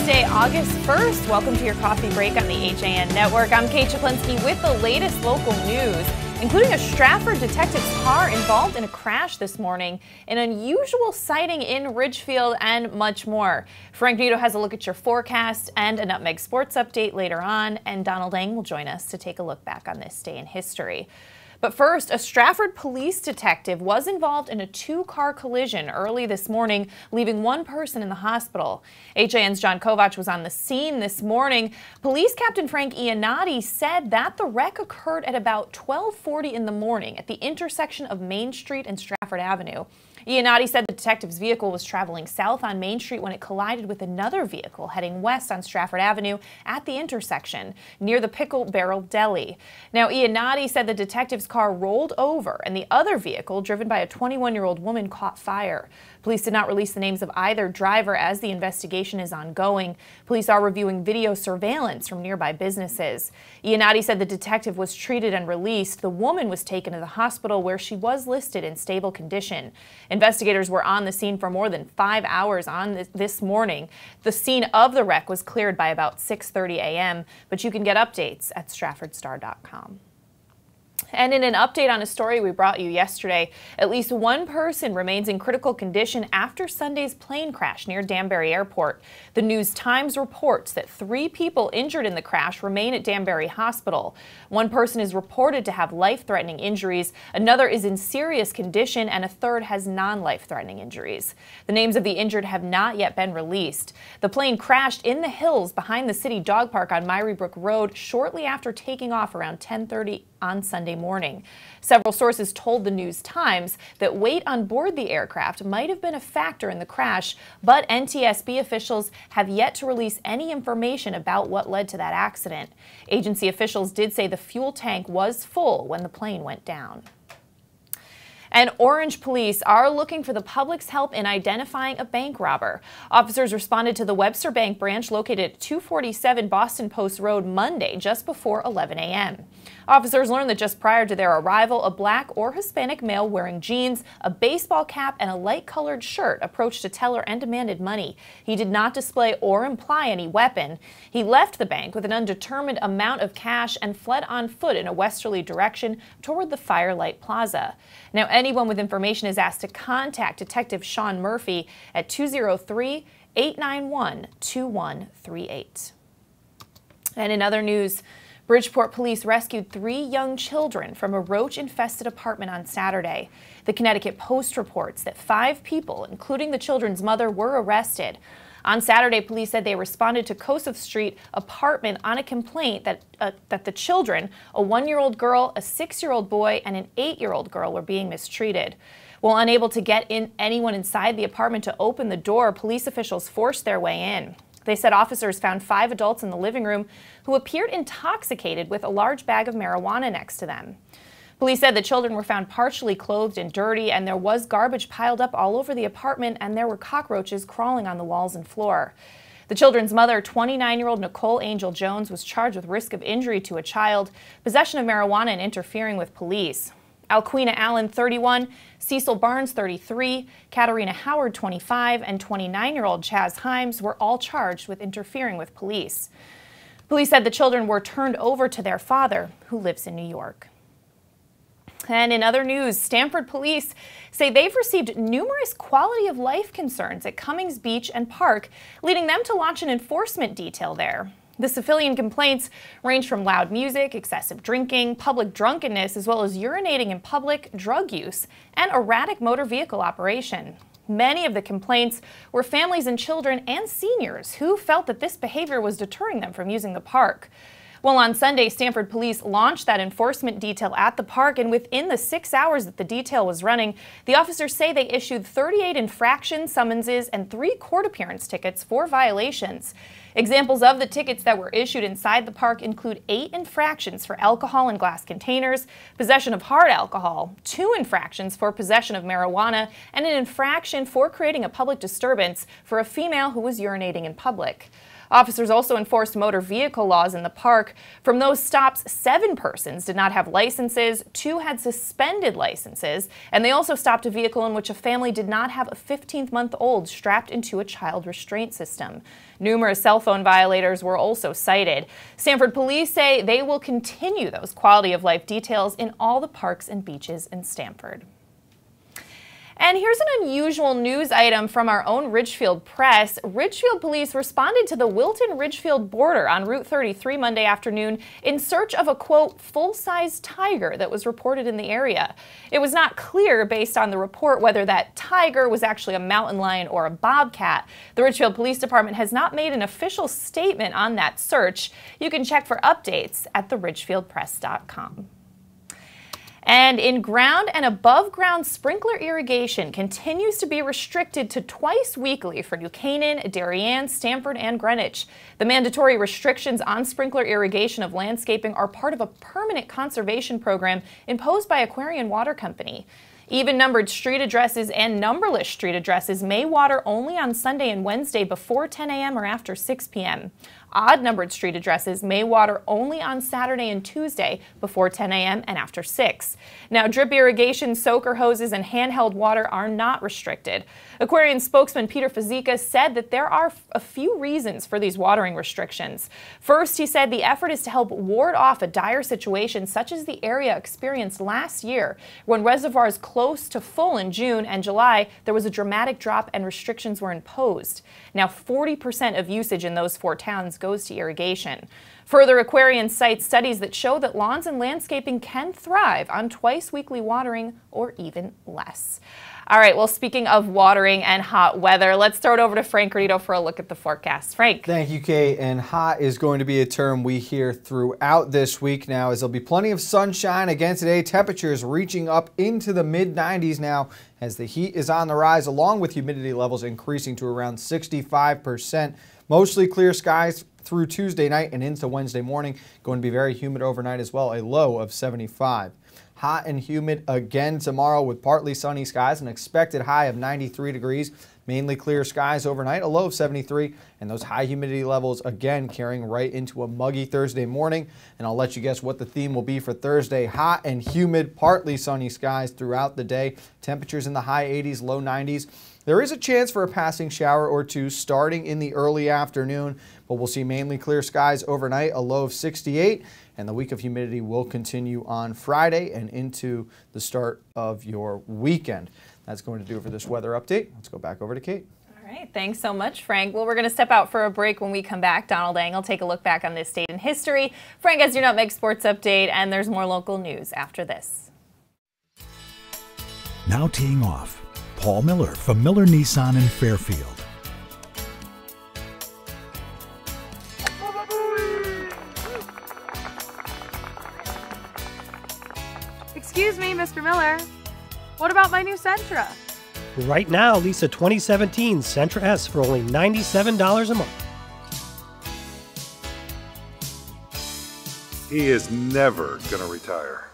Tuesday, August 1st. Welcome to your coffee break on the HAN Network. I'm Kate Czaplinski with the latest local news, including a Stratford detective's car involved in a crash this morning, an unusual sighting in Ridgefield, and much more. Frank Nito has a look at your forecast and a Nutmeg Sports update later on, and Donald Eng will join us to take a look back on this day in history. But first, a Stratford police detective was involved in a two-car collision early this morning, leaving one person in the hospital. HAN's John Kovach was on the scene this morning. Police Captain Frank Iannotti said that the wreck occurred at about 12:40 in the morning at the intersection of Main Street and Stratford Avenue. Iannotti said the detective's vehicle was traveling south on Main Street when it collided with another vehicle heading west on Stratford Avenue at the intersection near the Pickle Barrel Deli. Now, Iannotti said the detective's car rolled over and the other vehicle, driven by a 21-year-old woman, caught fire. Police did not release the names of either driver as the investigation is ongoing. Police are reviewing video surveillance from nearby businesses. Iannotti said the detective was treated and released. The woman was taken to the hospital where she was listed in stable condition. Investigators were on the scene for more than 5 hours on this morning. The scene of the wreck was cleared by about 6:30 a.m., but you can get updates at stratfordstar.com. And in an update on a story we brought you yesterday, at least one person remains in critical condition after Sunday's plane crash near Danbury Airport. The News-Times reports that 3 people injured in the crash remain at Danbury Hospital. One person is reported to have life-threatening injuries, another is in serious condition, and a third has non-life-threatening injuries. The names of the injured have not yet been released. The plane crashed in the hills behind the city dog park on Myrie Brook Road shortly after taking off around 10:30 on Sunday morning. Several sources told the News-Times that weight on board the aircraft might have been a factor in the crash, but NTSB officials have yet to release any information about what led to that accident. Agency officials did say the fuel tank was full when the plane went down. And Orange police are looking for the public's help in identifying a bank robber. Officers responded to the Webster Bank branch located at 247 Boston Post Road Monday just before 11 a.m. Officers learned that just prior to their arrival, a black or Hispanic male wearing jeans, a baseball cap, and a light-colored shirt approached a teller and demanded money. He did not display or imply any weapon. He left the bank with an undetermined amount of cash and fled on foot in a westerly direction toward the Firelight Plaza. Now, anyone with information is asked to contact Detective Sean Murphy at 203-891-2138. And in other news, Bridgeport police rescued 3 young children from a roach-infested apartment on Saturday. The Connecticut Post reports that 5 people, including the children's mother, were arrested. On Saturday, police said they responded to Kosov Street apartment on a complaint that the children, a 1-year-old girl, a 6-year-old boy, and an 8-year-old girl, were being mistreated. While unable to get anyone inside the apartment to open the door, police officials forced their way in. They said officers found 5 adults in the living room who appeared intoxicated with a large bag of marijuana next to them. Police said the children were found partially clothed and dirty, and there was garbage piled up all over the apartment, and there were cockroaches crawling on the walls and floor. The children's mother, 29-year-old Nicole Angel Jones, was charged with risk of injury to a child, possession of marijuana, and interfering with police. Alquina Allen, 31, Cecil Barnes, 33, Katarina Howard, 25, and 29-year-old Chaz Himes were all charged with interfering with police. Police said the children were turned over to their father, who lives in New York. And in other news, Stamford police say they've received numerous quality of life concerns at Cummings Beach and Park, leading them to launch an enforcement detail there. The civilian complaints range from loud music, excessive drinking, public drunkenness, as well as urinating in public, drug use, and erratic motor vehicle operation. Many of the complaints were families and children and seniors who felt that this behavior was deterring them from using the park. Well, on Sunday, Stamford police launched that enforcement detail at the park, and within the 6 hours that the detail was running, the officers say they issued 38 infraction summonses and 3 court appearance tickets for violations. Examples of the tickets that were issued inside the park include 8 infractions for alcohol in glass containers, possession of hard alcohol, 2 infractions for possession of marijuana, and an infraction for creating a public disturbance for a female who was urinating in public. Officers also enforced motor vehicle laws in the park. From those stops, 7 persons did not have licenses, 2 had suspended licenses, and they also stopped a vehicle in which a family did not have a 15-month-old strapped into a child restraint system. Numerous cell phone violators were also cited. Stamford police say they will continue those quality of life details in all the parks and beaches in Stamford. And here's an unusual news item from our own Ridgefield Press. Ridgefield police responded to the Wilton-Ridgefield border on Route 33 Monday afternoon in search of a, quote, full-size tiger that was reported in the area. It was not clear based on the report whether that tiger was actually a mountain lion or a bobcat. The Ridgefield Police Department has not made an official statement on that search. You can check for updates at theridgefieldpress.com. And in-ground and above-ground sprinkler irrigation continues to be restricted to twice weekly for New Canaan, Darien, Stamford, and Greenwich. The mandatory restrictions on sprinkler irrigation of landscaping are part of a permanent conservation program imposed by Aquarian Water Company. Even-numbered street addresses and numberless street addresses may water only on Sunday and Wednesday before 10 a.m. or after 6 p.m. Odd-numbered street addresses may water only on Saturday and Tuesday before 10 a.m. and after 6. Now, drip irrigation, soaker hoses, and handheld water are not restricted. Aquarian spokesman Peter Fazika said that there are a few reasons for these watering restrictions. First, he said the effort is to help ward off a dire situation such as the area experienced last year when reservoirs close to full in June and July, there was a dramatic drop and restrictions were imposed. Now, 40% of usage in those 4 towns goes to irrigation. Further, Aquarian cites studies that show that lawns and landscaping can thrive on twice weekly watering or even less. All right, well, speaking of watering and hot weather, let's throw it over to Frank Granito for a look at the forecast. Frank. Thank you, Kate. And hot is going to be a term we hear throughout this week now, as there'll be plenty of sunshine again today. Temperatures reaching up into the mid-90s now as the heat is on the rise, along with humidity levels increasing to around 65%. Mostly clear skies through Tuesday night and into Wednesday morning. Going to be very humid overnight as well, a low of 75. Hot and humid again tomorrow with partly sunny skies, an expected high of 93 degrees. Mainly clear skies overnight, a low of 73, and those high humidity levels again carrying right into a muggy Thursday morning. And I'll let you guess what the theme will be for Thursday. Hot and humid, partly sunny skies throughout the day. Temperatures in the high 80s, low 90s. There is a chance for a passing shower or two starting in the early afternoon, but we'll see mainly clear skies overnight, a low of 68, and the week of humidity will continue on Friday and into the start of your weekend. That's going to do it for this weather update. Let's go back over to Kate. All right, thanks so much, Frank. Well, we're going to step out for a break. When we come back, Donald Ang will take a look back on this date in history. Frank has your Nutmeg Sports update, and there's more local news after this. Now teeing off, Paul Miller from Miller Nissan in Fairfield. Excuse me, Mr. Miller. What about my new Sentra? Right now, lease a 2017 Sentra S for only $97 a month. He is never going to retire.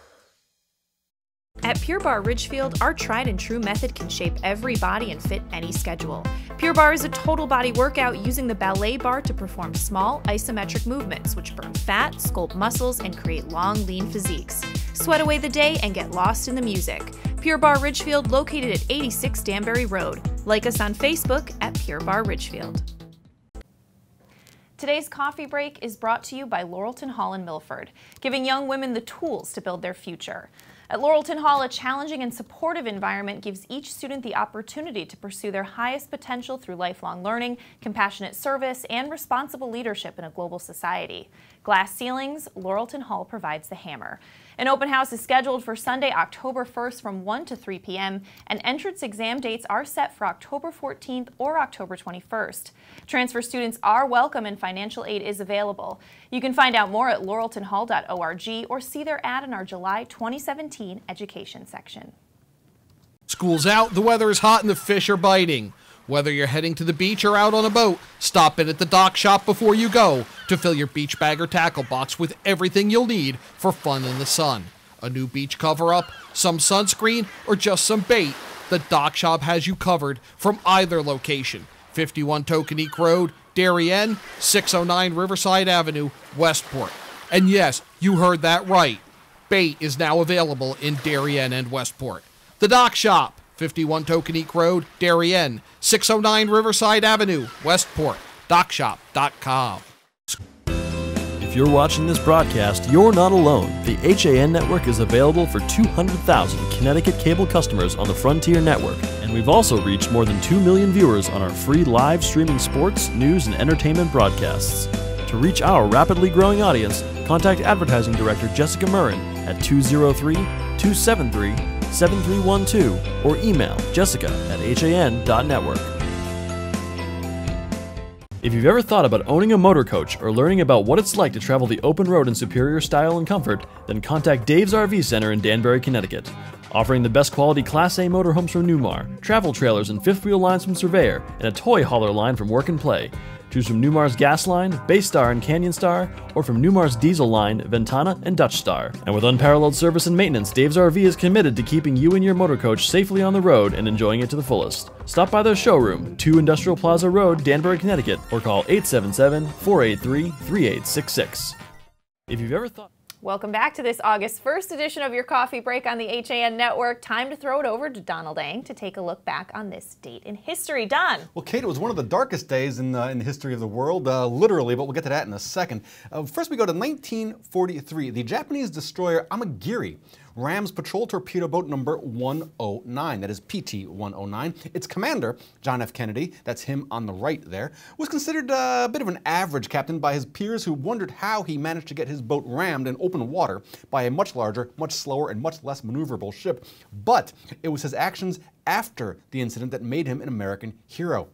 At Pure Barre Ridgefield, our tried and true method can shape every body and fit any schedule. Pure Barre is a total body workout using the ballet bar to perform small isometric movements which burn fat, sculpt muscles, and create long, lean physiques. Sweat away the day and get lost in the music. Pure Barre Ridgefield, located at 86 Danbury Road. Like us on Facebook at Pure Barre Ridgefield. Today's coffee break is brought to you by Laurelton Hall in Milford, giving young women the tools to build their future. At Laurelton Hall, a challenging and supportive environment gives each student the opportunity to pursue their highest potential through lifelong learning, compassionate service, and responsible leadership in a global society. Glass ceilings, Laurelton Hall provides the hammer. An open house is scheduled for Sunday, October 1st from 1 to 3 p.m., and entrance exam dates are set for October 14th or October 21st. Transfer students are welcome and financial aid is available. You can find out more at laureltonhall.org or see their ad in our July 2017 education section. School's out, the weather is hot, and the fish are biting. Whether you're heading to the beach or out on a boat, stop in at the dock shop before you go to fill your beach bag or tackle box with everything you'll need for fun in the sun. A new beach cover-up, some sunscreen, or just some bait, the dock shop has you covered from either location. 51 Tokenique Road, Darien, 609 Riverside Avenue, Westport. And yes, you heard that right. Bait is now available in Darien and Westport. The Dock Shop, 51 Tokenique Road, Darien, 609 Riverside Avenue, Westport. DockShop.com. If you're watching this broadcast, you're not alone. The HAN network is available for 200,000 Connecticut cable customers on the Frontier network, and we've also reached more than 2 million viewers on our free live streaming sports, news, and entertainment broadcasts. To reach our rapidly growing audience, contact Advertising Director Jessica Murrin at 203-273-7312 or email jessica@han.network. If you've ever thought about owning a motor coach or learning about what it's like to travel the open road in superior style and comfort, then contact Dave's RV Center in Danbury, Connecticut. Offering the best quality Class A motorhomes from Newmar, travel trailers and fifth wheel lines from Surveyor, and a toy hauler line from Work and Play. Choose from Newmar's Gas Line, Baystar and Canyon Star, or from Newmar's Diesel Line, Ventana and Dutch Star. And with unparalleled service and maintenance, Dave's RV is committed to keeping you and your motor coach safely on the road and enjoying it to the fullest. Stop by their showroom, 2 Industrial Plaza Road, Danbury, Connecticut, or call 877-483-3866. If you've ever thought... Welcome back to this August 1st edition of your Coffee Break on the HAN Network. Time to throw it over to Donald Eng to take a look back on this date in history. Don. Well, Kate, it was one of the darkest days in the history of the world, literally, but we'll get to that in a second. First, we go to 1943. The Japanese destroyer Amagiri rams patrol torpedo boat number 109, that is PT-109. Its commander, John F. Kennedy, that's him on the right there, was considered a bit of an average captain by his peers who wondered how he managed to get his boat rammed in open water by a much larger, much slower, and much less maneuverable ship. But it was his actions after the incident that made him an American hero.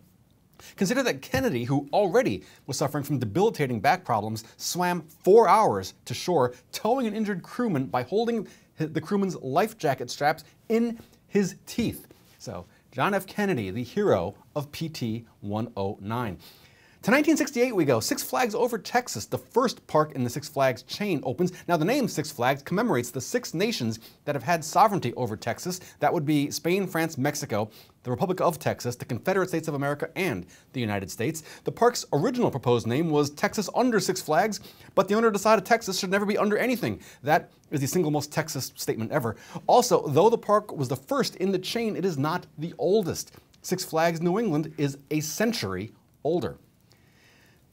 Consider that Kennedy, who already was suffering from debilitating back problems, swam 4 hours to shore, towing an injured crewman by holding the crewman's life jacket straps in his teeth. So, John F. Kennedy, the hero of PT-109. To 1968 we go. Six Flags Over Texas, the first park in the Six Flags chain, opens. Now the name Six Flags commemorates the 6 nations that have had sovereignty over Texas. That would be Spain, France, Mexico, the Republic of Texas, the Confederate States of America, and the United States. The park's original proposed name was Texas Under Six Flags, but the owner decided Texas should never be under anything. That is the single most Texas statement ever. Also, though the park was the first in the chain, it is not the oldest. Six Flags New England is a century older.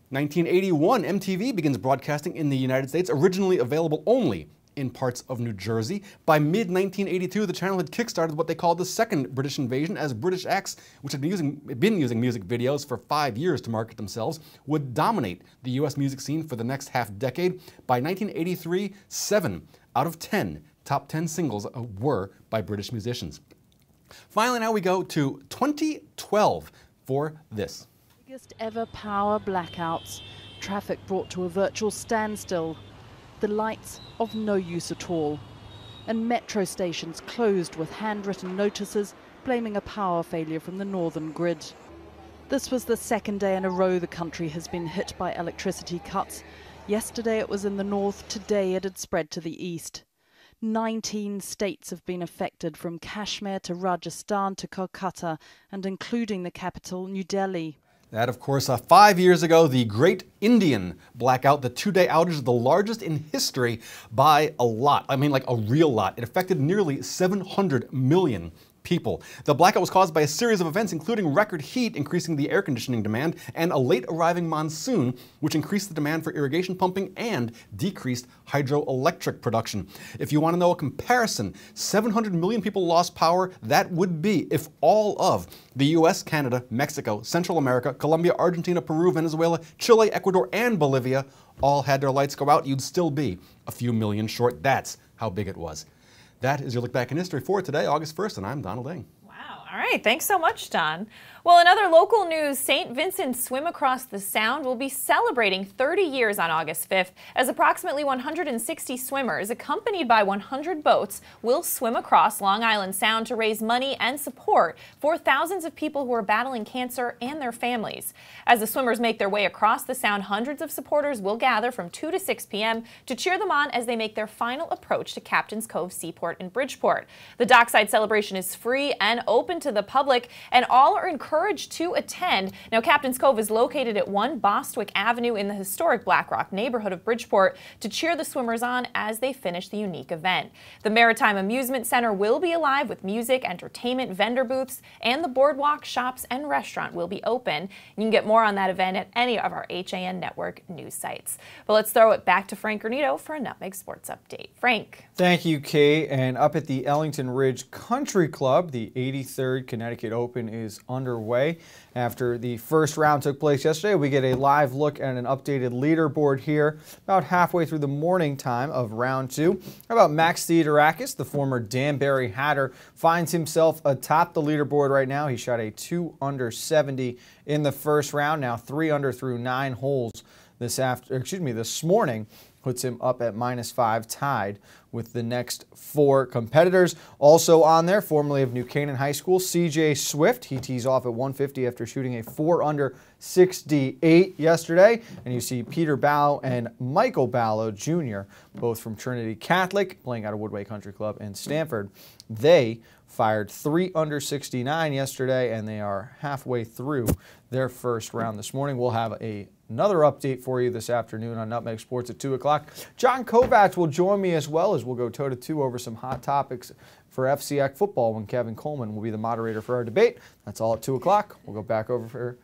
1981, MTV begins broadcasting in the United States, originally available only in parts of New Jersey. By mid-1982, the channel had kickstarted what they called the second British invasion, as British acts, which had been using music videos for 5 years to market themselves, would dominate the U.S. music scene for the next half-decade. By 1983, 7 out of 10 top 10 singles were by British musicians. Finally, now we go to 2012 for this. Biggest ever power blackouts. Traffic brought to a virtual standstill. The lights of no use at all. And metro stations closed with handwritten notices blaming a power failure from the northern grid. This was the second day in a row the country has been hit by electricity cuts. Yesterday it was in the north, today it had spread to the east. 19 states have been affected, from Kashmir to Rajasthan to Kolkata, and including the capital, New Delhi. That, of course, 5 years ago, the Great Indian Blackout, the 2-day outage, is the largest in history by a lot. I mean, like a real lot. It affected nearly 700 million people. The blackout was caused by a series of events, including record heat, increasing the air conditioning demand, and a late arriving monsoon, which increased the demand for irrigation pumping and decreased hydroelectric production. If you want to know a comparison, 700 million people lost power. That would be if all of the US, Canada, Mexico, Central America, Colombia, Argentina, Peru, Venezuela, Chile, Ecuador, and Bolivia all had their lights go out. You'd still be a few million short. That's how big it was. That is your look back in history for today, August 1st, and I'm Donald Eng. Wow. All right. Thanks so much, Don. Well, in other local news, St. Vincent's Swim Across the Sound will be celebrating 30 years on August 5th as approximately 160 swimmers, accompanied by 100 boats, will swim across Long Island Sound to raise money and support for thousands of people who are battling cancer and their families. As the swimmers make their way across the Sound, hundreds of supporters will gather from 2 to 6 p.m. to cheer them on as they make their final approach to Captain's Cove Seaport in Bridgeport. The dockside celebration is free and open to to the public, and all are encouraged to attend. Now, Captain's Cove is located at 1 Bostwick Avenue in the historic Black Rock neighborhood of Bridgeport to cheer the swimmers on as they finish the unique event. The Maritime Amusement Center will be alive with music, entertainment, vendor booths, and the boardwalk, shops, and restaurant will be open. You can get more on that event at any of our HAN Network news sites. But let's throw it back to Frank Granito for a Nutmeg Sports update. Frank. Thank you, Kate. And up at the Ellington Ridge Country Club, the 83rd Connecticut Open is underway. After the first round took place yesterday, we get a live look at an updated leaderboard here about halfway through the morning time of round 2. How about Max Theodorakis, the former Danbury Hatter, finds himself atop the leaderboard right now. He shot a 2 under 70 in the first round, now 3 under through 9 holes this morning. Puts him up at -5, tied with the next 4 competitors. Also on there, formerly of New Canaan High School, CJ Swift. He tees off at 150 after shooting a 4 under 68 yesterday. And you see Peter Ballo and Michael Ballo Jr., both from Trinity Catholic, playing out of Woodway Country Club in Stamford. They fired 3 under 69 yesterday, and they are halfway through their first round this morning. We'll have another update for you this afternoon on Nutmeg Sports at 2 o'clock. John Kovacs will join me as well, as we'll go toe-to-toe over some hot topics for FCX football when Kevin Coleman will be the moderator for our debate. That's all at 2 o'clock. We'll go back over for...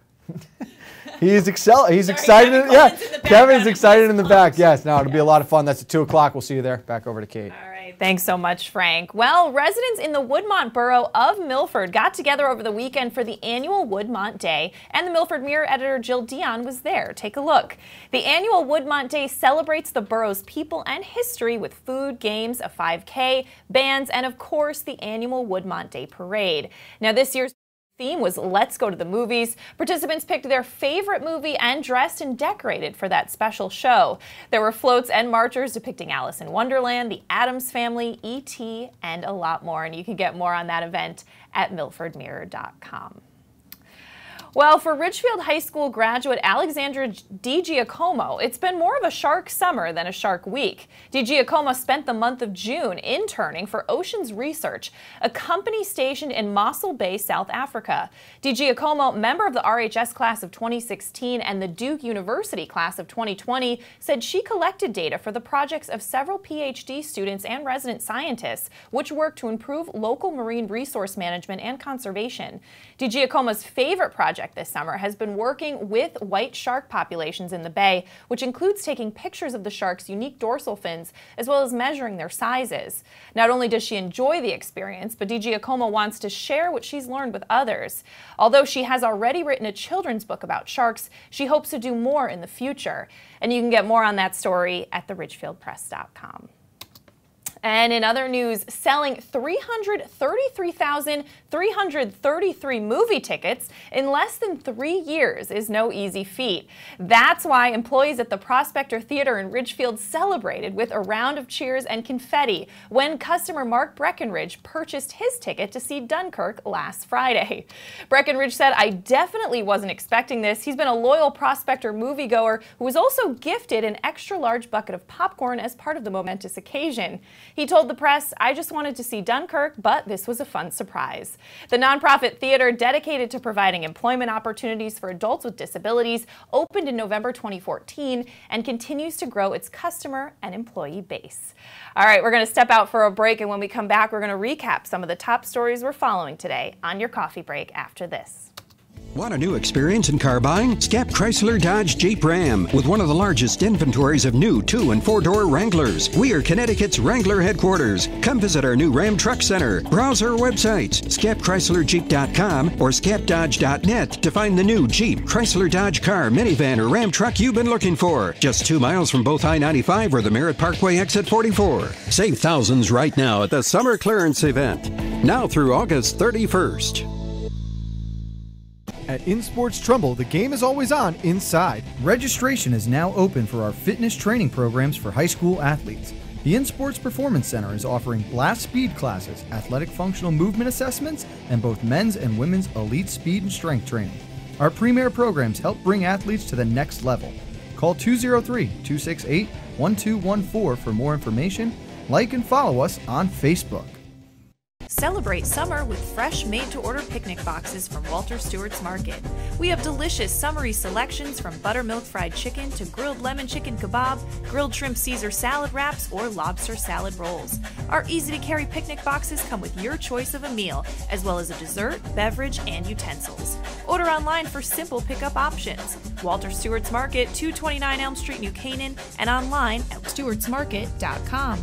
He's excited. Yeah, Kevin's excited in the back. Yes, no, it'll be a lot of fun. That's at 2 o'clock. We'll see you there. Back over to Kate. All right. Thanks so much, Frank. Well, residents in the Woodmont borough of Milford got together over the weekend for the annual Woodmont Day, and the Milford Mirror editor Jill Dion was there. Take a look. The annual Woodmont Day celebrates the borough's people and history with food, games, a 5K, bands, and of course the annual Woodmont Day Parade. Now, this year's theme was Let's Go to the Movies. Participants picked their favorite movie and dressed and decorated for that special show. There were floats and marchers depicting Alice in Wonderland, the Addams Family, E.T., and a lot more. And you can get more on that event at milfordmirror.com. Well, for Ridgefield High School graduate Alexandra DiGiacomo, it's been more of a shark summer than a shark week. DiGiacomo spent the month of June interning for Oceans Research, a company stationed in Mossel Bay, South Africa. DiGiacomo, member of the RHS class of 2016 and the Duke University class of 2020, said she collected data for the projects of several PhD students and resident scientists, which work to improve local marine resource management and conservation. DiGiacomo's favorite project this summer has been working with white shark populations in the bay, which includes taking pictures of the sharks' unique dorsal fins as well as measuring their sizes. Not only does she enjoy the experience, but DiGiacomo wants to share what she's learned with others. Although she has already written a children's book about sharks, she hopes to do more in the future. And you can get more on that story at theridgefieldpress.com. And in other news, selling 333,333 movie tickets in less than 3 years is no easy feat. That's why employees at the Prospector Theater in Ridgefield celebrated with a round of cheers and confetti when customer Mark Breckenridge purchased his ticket to see Dunkirk last Friday. Breckenridge said, "I definitely wasn't expecting this." He's been a loyal Prospector moviegoer who was also gifted an extra-large bucket of popcorn as part of the momentous occasion. He told the press, "I just wanted to see Dunkirk, but this was a fun surprise." The nonprofit theater, dedicated to providing employment opportunities for adults with disabilities, opened in November 2014 and continues to grow its customer and employee base. All right, we're going to step out for a break, and when we come back, we're going to recap some of the top stories we're following today on your coffee break after this. Want a new experience in car buying? Scap Chrysler Dodge Jeep Ram with one of the largest inventories of new 2- and 4-door Wranglers. We are Connecticut's Wrangler headquarters. Come visit our new Ram Truck Center. Browse our websites, scapchryslerjeep.com or scapdodge.net to find the new Jeep, Chrysler Dodge car, minivan, or Ram truck you've been looking for. Just 2 miles from both I-95 or the Merritt Parkway exit 44. Save thousands right now at the Summer Clearance event. Now through August 31st. At InSports Trumbull, the game is always on inside. Registration is now open for our fitness training programs for high school athletes. The InSports Performance Center is offering blast speed classes, athletic functional movement assessments, and both men's and women's elite speed and strength training. Our premier programs help bring athletes to the next level. Call 203-268-1214 for more information. Like and follow us on Facebook. Celebrate summer with fresh made-to-order picnic boxes from Walter Stewart's Market. We have delicious summery selections from buttermilk fried chicken to grilled lemon chicken kebab, grilled shrimp Caesar salad wraps, or lobster salad rolls. Our easy-to-carry picnic boxes come with your choice of a meal, as well as a dessert, beverage, and utensils. Order online for simple pickup options. Walter Stewart's Market, 229 Elm Street, New Canaan, and online at stewartsmarket.com.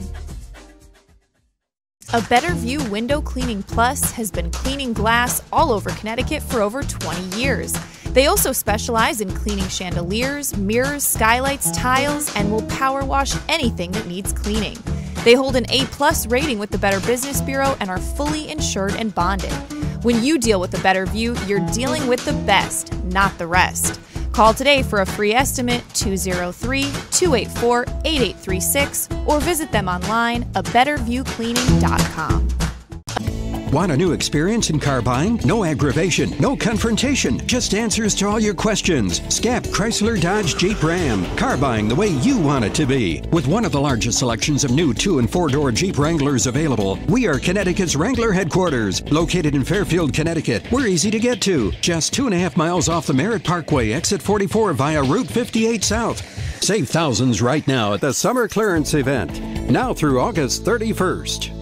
A Better View Window Cleaning Plus has been cleaning glass all over Connecticut for over 20 years. They also specialize in cleaning chandeliers, mirrors, skylights, tiles, and will power wash anything that needs cleaning. They hold an A+ rating with the Better Business Bureau and are fully insured and bonded. When you deal with a Better View, you're dealing with the best, not the rest. Call today for a free estimate, 203-284-8836, or visit them online, abetterviewcleaning.com. Want a new experience in car buying? No aggravation, no confrontation, just answers to all your questions. Scap Chrysler Dodge Jeep Ram. Car buying the way you want it to be. With one of the largest selections of new 2- and 4-door Jeep Wranglers available, we are Connecticut's Wrangler headquarters. Located in Fairfield, Connecticut, we're easy to get to. Just 2.5 miles off the Merritt Parkway, exit 44 via Route 58 South. Save thousands right now at the Summer Clearance event. Now through August 31st.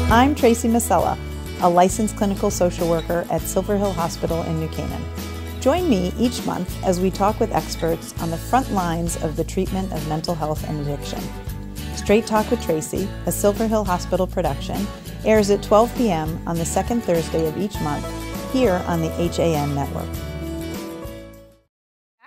I'm Tracy Masella, a licensed clinical social worker at Silver Hill Hospital in New Canaan. Join me each month as we talk with experts on the front lines of the treatment of mental health and addiction. Straight Talk with Tracy, a Silver Hill Hospital production, airs at 12 p.m. on the second Thursday of each month here on the HAN network.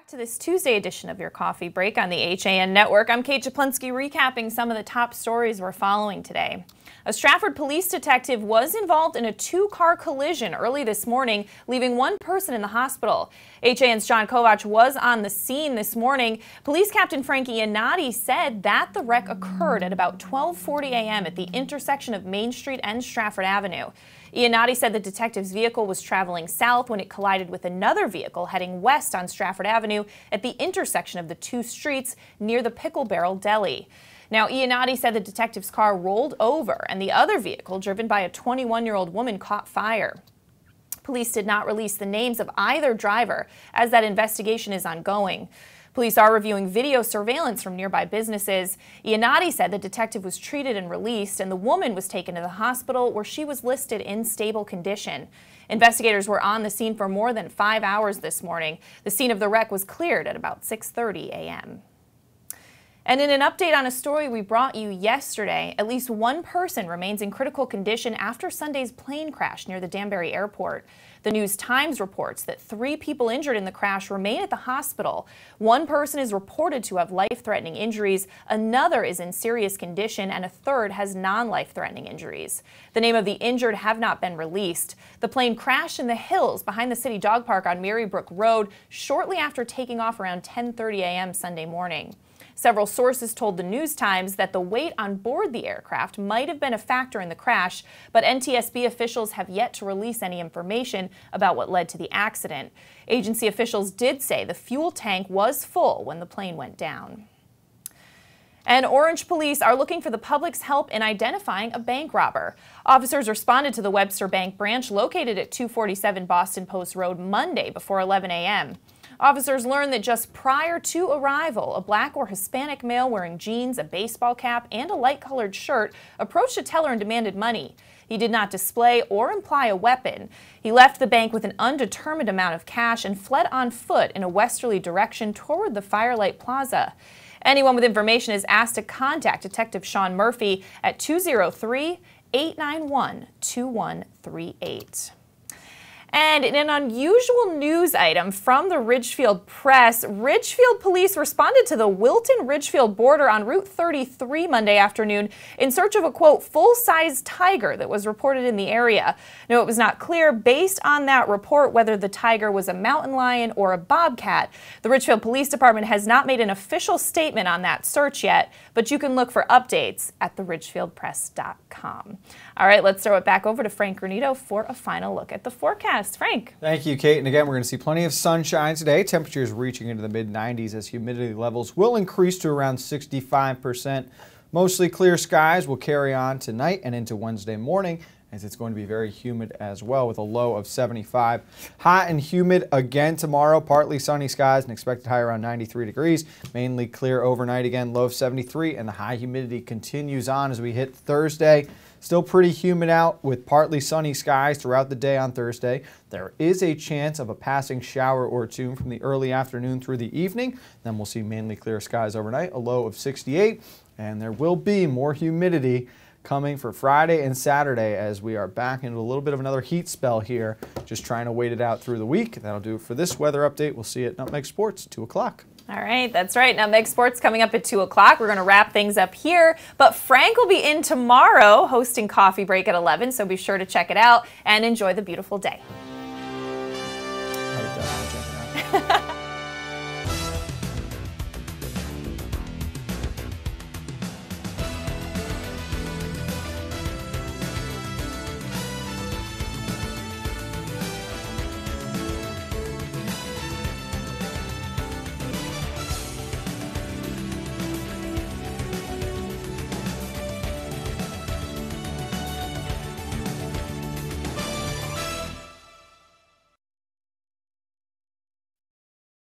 To this Tuesday edition of your Coffee Break on the HAN Network. I'm Kate Czaplinski, recapping some of the top stories we're following today. A Stratford police detective was involved in a 2-car collision early this morning, leaving one person in the hospital. HAN's John Kovach was on the scene this morning. Police Captain Frank Iannotti said that the wreck occurred at about 12:40 a.m. at the intersection of Main Street and Stratford Avenue. Iannotti said the detective's vehicle was traveling south when it collided with another vehicle heading west on Stratford Avenue at the intersection of the two streets near the Pickle Barrel Deli. Now, Iannotti said the detective's car rolled over and the other vehicle, driven by a 21-year-old woman, caught fire. Police did not release the names of either driver as that investigation is ongoing. Police are reviewing video surveillance from nearby businesses. Iannotti said the detective was treated and released, and the woman was taken to the hospital where she was listed in stable condition. Investigators were on the scene for more than 5 hours this morning. The scene of the wreck was cleared at about 6:30 a.m. And in an update on a story we brought you yesterday, at least one person remains in critical condition after Sunday's plane crash near the Danbury Airport. The News-Times reports that 3 people injured in the crash remain at the hospital. One person is reported to have life-threatening injuries, another is in serious condition, and a third has non-life-threatening injuries. The name of the injured have not been released. The plane crashed in the hills behind the city dog park on Marybrook Road shortly after taking off around 10:30 a.m. Sunday morning. Several sources told the News-Times that the weight on board the aircraft might have been a factor in the crash, but NTSB officials have yet to release any information about what led to the accident. Agency officials did say the fuel tank was full when the plane went down. And Orange police are looking for the public's help in identifying a bank robber. Officers responded to the Webster Bank branch located at 247 Boston Post Road Monday before 11 a.m. Officers learned that just prior to arrival, a black or Hispanic male wearing jeans, a baseball cap, and a light-colored shirt approached a teller and demanded money. He did not display or imply a weapon. He left the bank with an undetermined amount of cash and fled on foot in a westerly direction toward the Firelight Plaza. Anyone with information is asked to contact Detective Sean Murphy at 203-891-2138. And in an unusual news item from the Ridgefield Press, Ridgefield police responded to the Wilton-Ridgefield border on Route 33 Monday afternoon in search of a, quote, full-size tiger that was reported in the area. Now, it was not clear based on that report whether the tiger was a mountain lion or a bobcat. The Ridgefield Police Department has not made an official statement on that search yet, but you can look for updates at theridgefieldpress.com. All right, let's throw it back over to Frank Granito for a final look at the forecast. Frank. Thank you, Kate. And again, we're going to see plenty of sunshine today. Temperatures reaching into the mid-90s as humidity levels will increase to around 65%. Mostly clear skies will carry on tonight and into Wednesday morning, as it's going to be very humid as well with a low of 75. Hot and humid again tomorrow, partly sunny skies and expected high around 93 degrees. Mainly clear overnight again, low of 73, and the high humidity continues on as we hit Thursday. Still pretty humid out with partly sunny skies throughout the day on Thursday. There is a chance of a passing shower or two from the early afternoon through the evening. Then we'll see mainly clear skies overnight, a low of 68, and there will be more humidity coming for Friday and Saturday as we are back into a little bit of another heat spell here, just trying to wait it out through the week. That'll do it for this weather update. We'll see you at Nutmeg Sports, 2 o'clock. All right, that's right. Nutmeg Sports coming up at 2 o'clock. We're going to wrap things up here, but Frank will be in tomorrow hosting Coffee Break at 11, so be sure to check it out and enjoy the beautiful day.